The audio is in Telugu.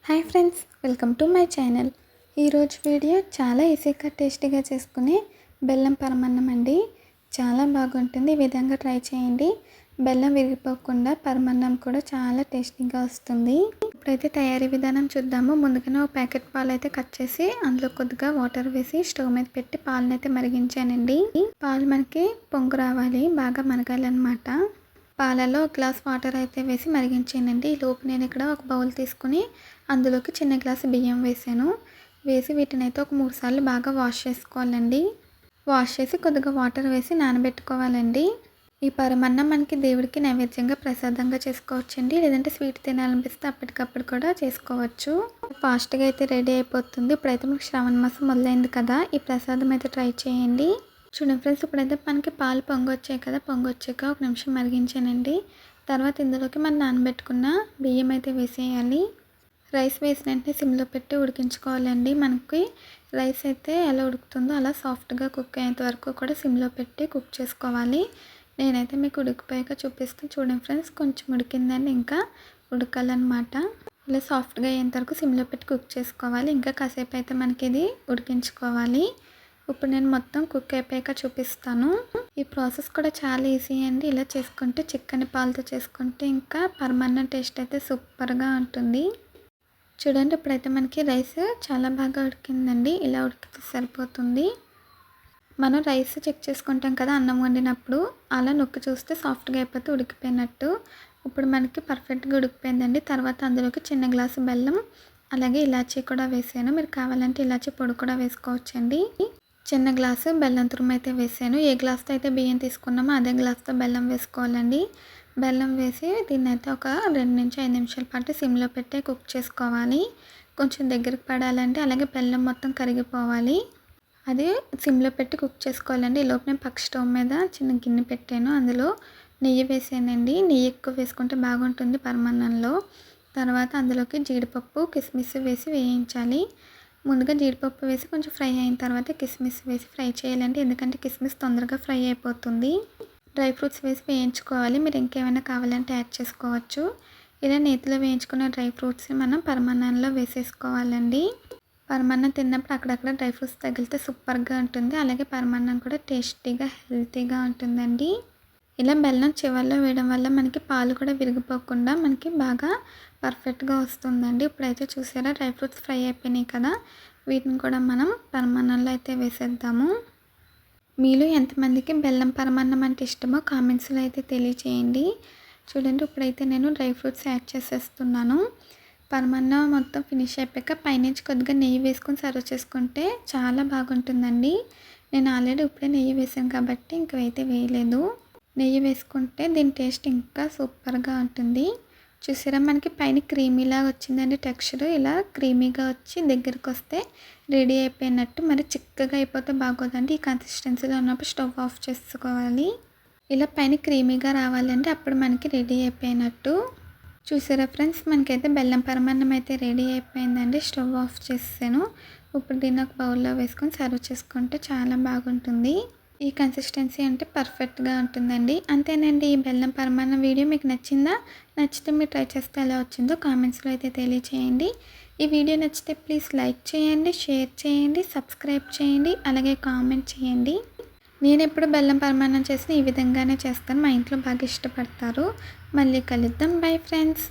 Hi friends, welcome to my channel. ఈరోజు వీడియో చాలా ఈజీగా టేస్టీగా చేసుకునే బెల్లం పరమాన్నం అండి. చాలా బాగుంటుంది. ఈ విధంగా ట్రై చేయండి. బెల్లం విరిగిపోకుండా పరమాన్నం కూడా చాలా టేస్టీగా వస్తుంది. ఇప్పుడైతే తయారీ విధానం చూద్దాము. ముందుగానే ఒక ప్యాకెట్ పాలు అయితే కట్ చేసి అందులో కొద్దిగా వాటర్ వేసి స్టవ్ మీద పెట్టి పాలను అయితే మరిగించానండి. పాలు మనకి పొంగు రావాలి, బాగా మరగాలన్నమాట. పాలలో ఒక గ్లాస్ వాటర్ అయితే వేసి మరిగించానండి. ఈ లోపు నేను ఇక్కడ ఒక బౌల్ తీసుకుని అందులోకి చిన్న గ్లాసు బియ్యం వేసి వీటిని అయితే ఒక 3 సార్లు బాగా వాష్ చేసుకోవాలండి. వాష్ చేసి కొద్దిగా వాటర్ వేసి నానబెట్టుకోవాలండి. ఈ పరమాన్నం మనకి దేవుడికి నైవేద్యంగా ప్రసాదంగా చేసుకోవచ్చండి. లేదంటే స్వీట్ తినాలనిపిస్తే అప్పటికప్పుడు కూడా చేసుకోవచ్చు. ఫాస్ట్గా అయితే రెడీ అయిపోతుంది. ఇప్పుడైతే మనకి శ్రావణ మాసం మొదలైంది కదా, ఈ ప్రసాదం అయితే ట్రై చేయండి. చూడండి ఫ్రెండ్స్, ఇప్పుడైతే మనకి పాలు పొంగొచ్చాయి కదా, పొంగొచ్చాక 1 నిమిషం మరిగించానండి. తర్వాత ఇందులోకి మనం నానబెట్టుకున్న బియ్యం అయితే వేసేయాలి. రైస్ వేసిన వెంటనే సిమ్లో పెట్టి ఉడికించుకోవాలండి. మనకి రైస్ అయితే ఎలా ఉడుకుతుందో అలా సాఫ్ట్గా కుక్ అయ్యేంత వరకు కూడా సిమ్లో పెట్టి కుక్ చేసుకోవాలి. నేనైతే మీకు ఉడికిపోయాక చూపిస్తాను. చూడండి ఫ్రెండ్స్, కొంచెం ఉడికిందని ఇంకా ఉడకాలన్నమాట. ఇలా సాఫ్ట్గా అయ్యేంత వరకు సిమ్లో పెట్టి కుక్ చేసుకోవాలి. ఇంకా కాసేపు అయితే మనకి ఇది ఉడికించుకోవాలి. ఇప్పుడు నేను మొత్తం కుక్ అయిపోయాక చూపిస్తాను. ఈ ప్రాసెస్ కూడా చాలా ఈజీ అండి. ఇలా చేసుకుంటే చిక్కని పాలతో చేసుకుంటే ఇంకా పరమాన్నం టేస్ట్ అయితే సూపర్గా ఉంటుంది. చూడండి, ఇప్పుడైతే మనకి రైస్ చాలా బాగా ఉడికిందండి. ఇలా ఉడికితే సరిపోతుంది. మనం రైస్ చెక్ చేసుకుంటాం కదా అన్నం వండినప్పుడు, అలా నొక్కి చూస్తే సాఫ్ట్గా అయిపోతే ఉడికిపోయినట్టు. ఇప్పుడు మనకి పర్ఫెక్ట్గా ఉడికిపోయిందండి. తర్వాత అందులోకి చిన్న గ్లాసు బెల్లం అలాగే ఇలాచీ కూడా వేసాను. మీరు కావాలంటే ఇలాచీ పొడి కూడా వేసుకోవచ్చండి. చిన్న గ్లాసు బెల్లం తురుము అయితే వేసాను. ఏ గ్లాస్తో అయితే బియ్యం తీసుకున్నామో అదే గ్లాస్తో బెల్లం వేసుకోవాలండి. బెల్లం వేసి దీన్ని అయితే ఒక 2 నుంచి 5 నిమిషాల పాటు సిమ్లో పెట్టి కుక్ చేసుకోవాలి. కొంచెం దగ్గరికి పడాలంటే, అలాగే బెల్లం మొత్తం కరిగిపోవాలి. అది సిమ్లో పెట్టి కుక్ చేసుకోవాలండి. ఈ లోపు నేను పక్క స్టవ్ మీద చిన్న గిన్నె పెట్టాను. అందులో నెయ్యి వేసానండి. నెయ్యి ఎక్కువ వేసుకుంటే బాగుంటుంది పరమాన్నంలో. తర్వాత అందులోకి జీడిపప్పు, కిస్మిస్ వేసి వేయించాలి. ముందుగా జీడిపప్పు వేసి కొంచెం ఫ్రై అయిన తర్వాత కిస్మిస్ వేసి ఫ్రై చేయాలండి. ఎందుకంటే కిస్మిస్ తొందరగా ఫ్రై అయిపోతుంది. డ్రై ఫ్రూట్స్ వేసి వేయించుకోవాలి. మీరు ఇంకేమైనా కావాలంటే యాడ్ చేసుకోవచ్చు. ఇలా నేతిలో వేయించుకున్న డ్రై ఫ్రూట్స్ని మనం పరమాన్నంలో వేసేసుకోవాలండి. పరమాన్నం తిన్నప్పుడు అక్కడక్కడ డ్రై ఫ్రూట్స్ తగిలితే సూపర్గా ఉంటుంది. అలాగే పరమాన్నం కూడా టేస్టీగా హెల్తీగా ఉంటుందండి. ఇలా బెల్లం చివర్లో వేయడం వల్ల మనకి పాలు కూడా విరిగిపోకుండా మనకి బాగా పర్ఫెక్ట్గా వస్తుందండి. ఇప్పుడైతే చూసారా, డ్రై ఫ్రూట్స్ ఫ్రై అయిపోయినాయి కదా, వీటిని కూడా మనం పరమాన్నంలో అయితే వేసేద్దాము. మీలో ఎంతమందికి బెల్లం పరమాన్నం అంటే ఇష్టమో కామెంట్స్లో అయితే తెలియచేయండి. చూడండి, ఇప్పుడైతే నేను డ్రై ఫ్రూట్స్ యాడ్ చేసేస్తున్నాను. పరమాన్నం మొత్తం ఫినిష్ అయిపోయాక పైనుంచి కొద్దిగా నెయ్యి వేసుకొని సర్వ్ చేసుకుంటే చాలా బాగుంటుందండి. నేను ఆల్రెడీ ఇప్పుడే నెయ్యి వేసాను కాబట్టి ఇంకైతే వేయలేదు. నెయ్యి వేసుకుంటే దీని టేస్ట్ ఇంకా సూపర్గా ఉంటుంది. చూసారా, మనకి పైన క్రీమీలాగా వచ్చిందండి టెక్స్చర్. ఇలా క్రీమీగా వచ్చి దగ్గరికి వస్తే రెడీ అయిపోయినట్టు. మరి చిక్కగా అయిపోతే బాగోదండి. ఈ కన్సిస్టెన్సీలో ఉన్నప్పుడు స్టవ్ ఆఫ్ చేసుకోవాలి. ఇలా పైన క్రీమీగా రావాలంటే అప్పుడు మనకి రెడీ అయిపోయినట్టు. చూసారా ఫ్రెండ్స్, మనకైతే బెల్లం పరమాన్నం అయితే రెడీ అయిపోయిందండి. స్టవ్ ఆఫ్ చేసాను. ఇప్పుడు దీన్ని ఒక బౌల్లో వేసుకొని సర్వ్ చేసుకుంటే చాలా బాగుంటుంది. ఈ కన్సిస్టెన్సీ అంటే పర్ఫెక్ట్గా ఉంటుందండి. అంతేనండి. ఈ బెల్లం పరమాన్నం వీడియో మీకు నచ్చిందా? నచ్చితే మీరు ట్రై చేస్తే ఎలా వచ్చిందో కామెంట్స్లో అయితే తెలియచేయండి. ఈ వీడియో నచ్చితే ప్లీజ్ లైక్ చేయండి, షేర్ చేయండి, సబ్స్క్రైబ్ చేయండి, అలాగే కామెంట్ చేయండి. నేను ఎప్పుడు బెల్లం పరమాన్నం చేసిన ఈ విధంగానే చేస్తాను. మా ఇంట్లో బాగా ఇష్టపడతారు. మళ్ళీ కలుద్దాం. Bye friends.